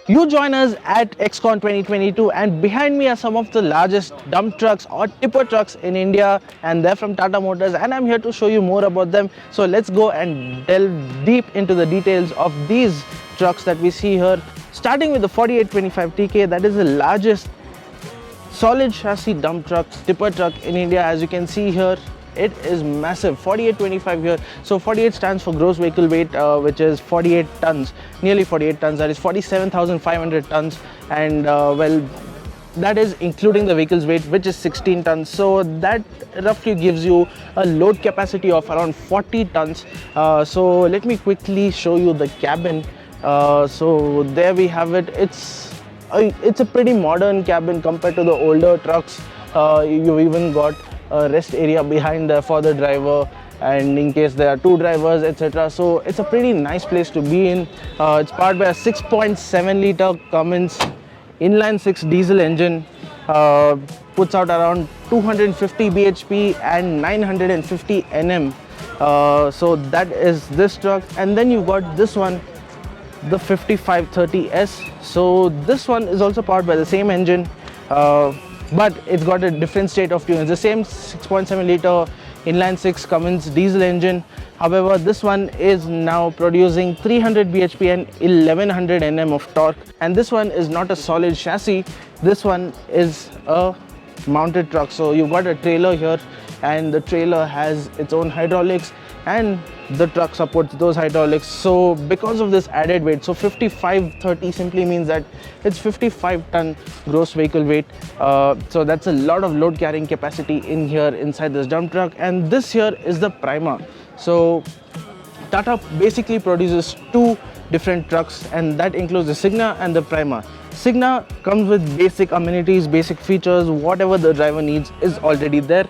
You join us at EXCON 2022, and behind me are some of the largest dump trucks or tipper trucks in India, and they're from Tata Motors, and I'm here to show you more about them. So let's go and delve deep into the details of these trucks that we see here. Starting with the 4825 TK, that is the largest solid chassis dump truck, tipper truck in India. As you can see here, it is massive, 4825 here. So 48 stands for gross vehicle weight, which is 48 tons, nearly 48 tons, that is 47,500 tons. And well, that is including the vehicle's weight, which is 16 tons. So that roughly gives you a load capacity of around 40 tons. So let me quickly show you the cabin. So there we have it. It's a pretty modern cabin compared to the older trucks. You've even got a rest area behind there for the driver, and in case there are two drivers, etc. So it's a pretty nice place to be in. It's powered by a 6.7 liter Cummins inline 6 diesel engine, puts out around 250 bhp and 950 nm. So that is this truck. And then you've got this one, the 5530S. So this one is also powered by the same engine, but it's got a different state of tune. It's the same 6.7 liter inline 6 Cummins diesel engine. However, this one is now producing 300 bhp and 1100 nm of torque. And this one is not a solid chassis. This one is a mounted truck. So you've got a trailer here, and the trailer has its own hydraulics, and the truck supports those hydraulics. So because of this added weight, so 5530 simply means that it's 55 ton gross vehicle weight. So that's a lot of load carrying capacity in here inside this dump truck. And this here is the Prima. So Tata basically produces two different trucks, and that includes the Signa and the Prima. Signa comes with basic amenities, basic features, whatever the driver needs is already there.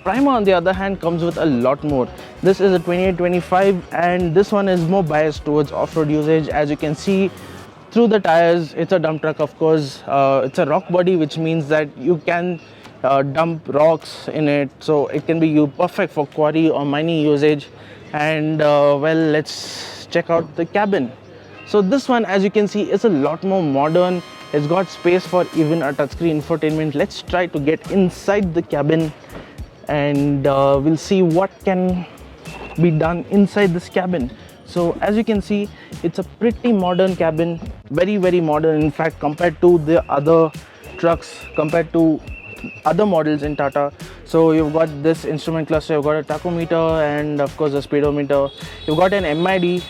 Prima, on the other hand, comes with a lot more. This is a 2825, and this one is more biased towards off-road usage. As you can see through the tires, it's a dump truck, of course. It's a rock body, which means that you can dump rocks in it, so it can be perfect for quarry or mining usage. And well, let's check out the cabin. So this one, as you can see, is a lot more modern. It's got space for even a touchscreen infotainment. Let's try to get inside the cabin, and we'll see what can be done inside this cabin. So as you can see, it's a pretty modern cabin, very modern, in fact, compared to the other trucks, compared to other models in Tata. So you've got this instrument cluster, you've got a tachometer, and of course a speedometer. You've got an MID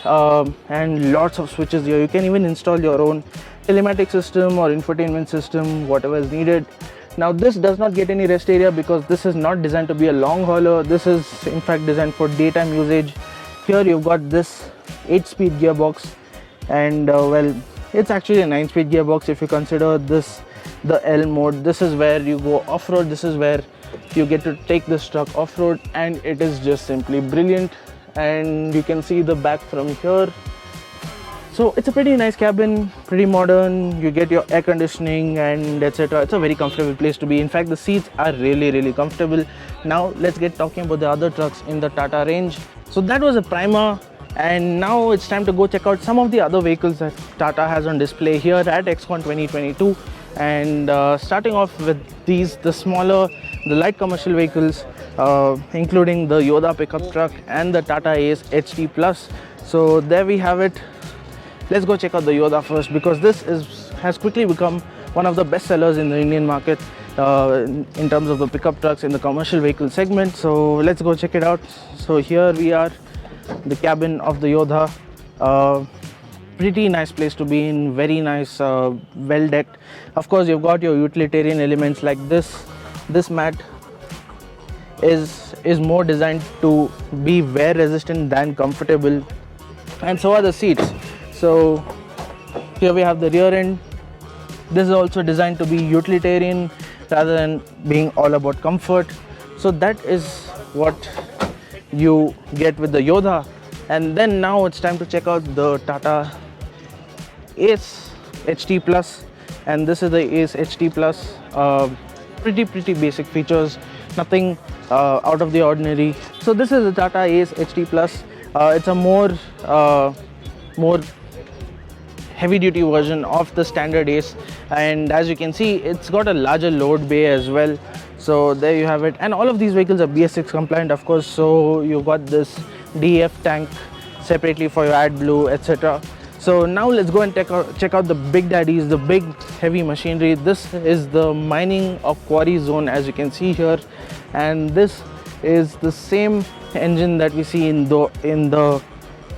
and lots of switches here. You can even install your own telematic system or infotainment system, whatever is needed. Now this does not get any rest area because this is not designed to be a long hauler. This is in fact designed for daytime usage. Here you've got this 8-speed gearbox, and well, it's actually a 9-speed gearbox if you consider this the L mode. This is where you go off-road. This is where you get to take this truck off-road, and it is just simply brilliant. And you can see the back from here. So it's a pretty nice cabin, pretty modern. You get your air conditioning and etc. It's a very comfortable place to be. In fact, the seats are really comfortable. Now let's get talking about the other trucks in the Tata range. So that was a Prima, and now it's time to go check out some of the other vehicles that Tata has on display here at EXCON 2022. And starting off with these, the smaller, the light commercial vehicles, including the Yodha pickup truck and the Tata S Hd Plus. So there we have it. Let's go check out the Yodha first, because this has quickly become one of the best sellers in the Indian market in terms of the pickup trucks in the commercial vehicle segment. So let's go check it out. So here we are, the cabin of the Yodha. Pretty nice place to be in, very nice, well decked. Of course, you've got your utilitarian elements like this. This mat is more designed to be wear resistant than comfortable, and so are the seats. So here we have the rear end. This is also designed to be utilitarian rather than being all about comfort. So that is what you get with the Yodha. And then now it's time to check out the Tata S Hd Plus, and this is the S Hd Plus. Pretty basic features, nothing out of the ordinary. So this is the Tata S Hd Plus. It's a more heavy duty version of the standard Ace, and as you can see, it's got a larger load bay as well. So there you have it, and all of these vehicles are BS6 compliant, of course. So you got this DF tank separately for your AdBlue, etc. So now let's go and check out the big daddies, the big heavy machinery. This is the mining or quarry zone, as you can see here, and this is the same engine that we see in the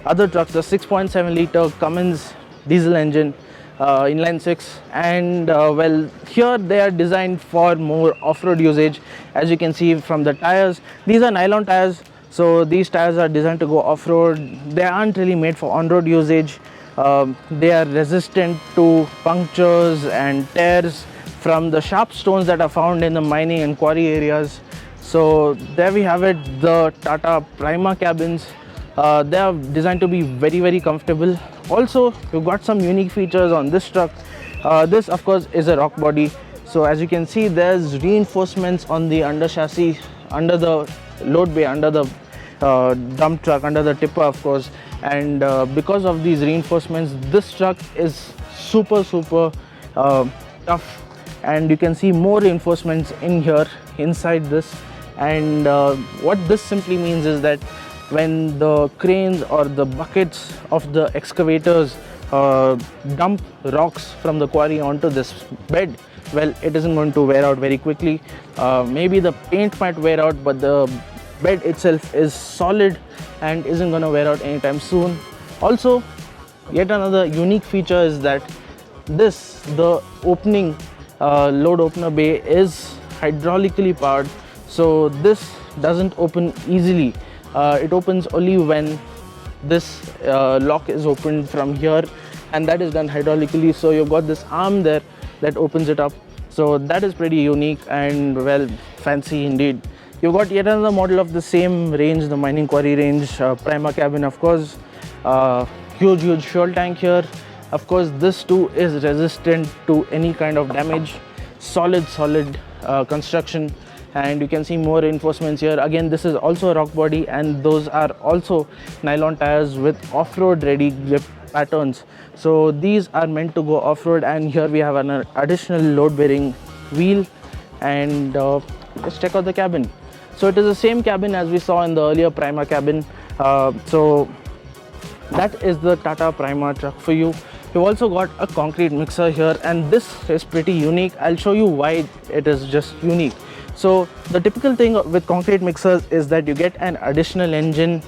other trucks, the 6.7 liter Cummins diesel engine, inline 6, and well, here they are designed for more off-road usage. As you can see from the tires, these are nylon tires, so these tires are designed to go off-road. They aren't really made for on-road usage. They are resistant to punctures and tears from the sharp stones that are found in the mining and quarry areas. So there we have it, the Tata Prima cabins. They are designed to be very comfortable. Also, you've got some unique features on this truck. This of course is a rock body, so as you can see, there's reinforcements on the under chassis, under the load bay, under the dump truck, under the tipper of course, and because of these reinforcements, this truck is super tough, and you can see more reinforcements in here inside this. And what this simply means is that when the cranes or the buckets of the excavators dump rocks from the quarry onto this bed, well, it isn't going to wear out very quickly. Maybe the paint might wear out, but the bed itself is solid and isn't going to wear out anytime soon. Also, yet another unique feature is that the opening load opener bay is hydraulically powered, so this doesn't open easily. It opens only when this lock is opened from here, and that is done hydraulically. So you've got this arm there that opens it up, so that is pretty unique and well, fancy indeed. You've got yet another model of the same range, the mining quarry range, Prima cabin of course. Huge fuel tank here. Of course, this too is resistant to any kind of damage. Solid construction, and you can see more reinforcements here. Again, this is also a rock body, and those are also nylon tires with off-road ready grip patterns. So these are meant to go off-road, and here we have an additional load bearing wheel. And let's check out the cabin. So it is the same cabin as we saw in the earlier Prima cabin. So that is the Tata Prima truck for you. We've also got a concrete mixer here, and this is pretty unique. I'll show you why it is just unique. So the typical thing with concrete mixers is that you get an additional engine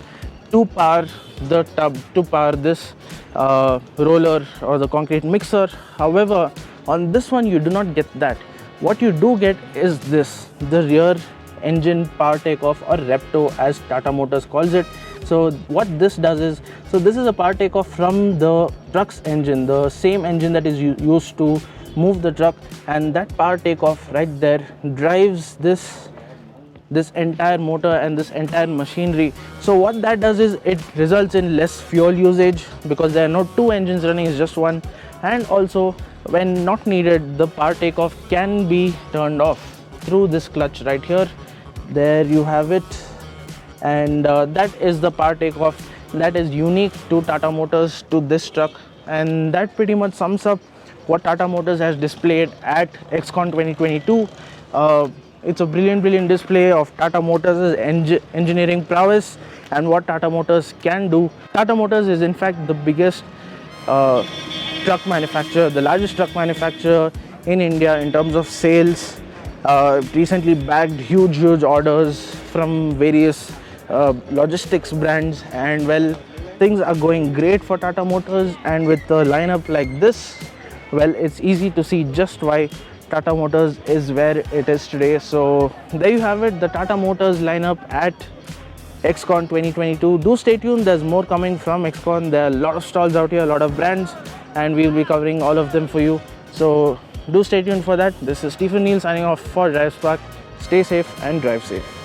to power the tub, to power this roller or the concrete mixer. However, on this one you do not get that. What you do get is this, the rear engine power takeoff, or Repto as Tata Motors calls it. So what this does is, so this is a power takeoff from the truck's engine, the same engine that is used to move the truck, and that power takeoff right there drives this entire motor and this entire machinery. So what that does is it results in less fuel usage, because there are no two engines running, it's just one. And also, when not needed, the power takeoff can be turned off through this clutch right here. There you have it, and that is the power takeoff that is unique to Tata Motors, to this truck. And that pretty much sums up what Tata Motors has displayed at EXCON 2022. It's a brilliant display of Tata Motors' engineering prowess and what Tata Motors can do. Tata Motors is in fact the biggest truck manufacturer, the largest truck manufacturer in India in terms of sales. Recently bagged huge orders from various logistics brands, and well, things are going great for Tata Motors. And with the lineup like this, well, it's easy to see just why Tata Motors is where it is today. So there you have it, the Tata Motors lineup at EXCON 2022. Do stay tuned, there's more coming from EXCON. There are a lot of stalls out here, a lot of brands, and we'll be covering all of them for you. So do stay tuned for that. This is Stephen Neal signing off for DriveSpark. Stay safe and drive safe.